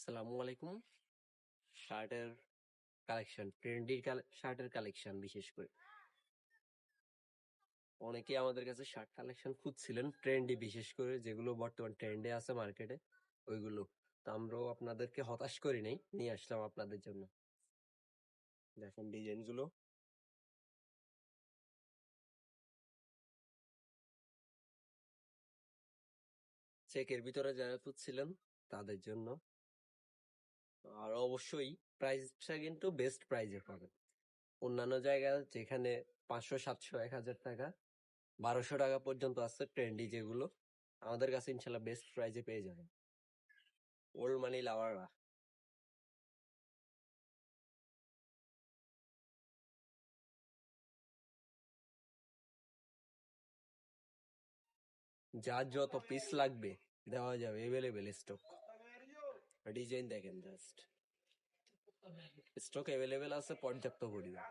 আসসালামু আলাইকুম। শার্টের কালেকশন, ট্রেন্ডি শার্টের কালেকশন বিশেষ করে অনেকেই আমাদের কাছে শার্ট কালেকশন খুঁজছিলেন, ট্রেন্ডি বিশেষ করে যেগুলো বর্তমান ট্রেন্ডে আছে মার্কেটে ওইগুলো। তো আমরাও আপনাদেরকে হতাশ করি নাই, নিয়ে আসলাম আপনাদের জন্য। দেখেন ডিজাইন গুলো, চেকের ভিতরে যারা খুঁজছিলেন তাদের জন্য। আর অবশ্যই প্রাইসটা কিন্তু বেস্ট প্রাইজে পাবেন। অন্যান্য জায়গায় যেখানে 500, 700, 1000 টাকা, 1200 টাকা পর্যন্ত আছে ট্রেন্ডি যেগুলো, আমাদের কাছে ইনশাল্লাহ বেস্ট প্রাইজে পেয়ে যাবেন। ওল্ড মানি লাভাররা যার যত পিস লাগবে দেওয়া যাবে, এভেলেবেল স্টক। ডিজাইন দেখেন জাস্ট, স্টক এভেলেবেল আছে পর্যাপ্ত পরিমাণ।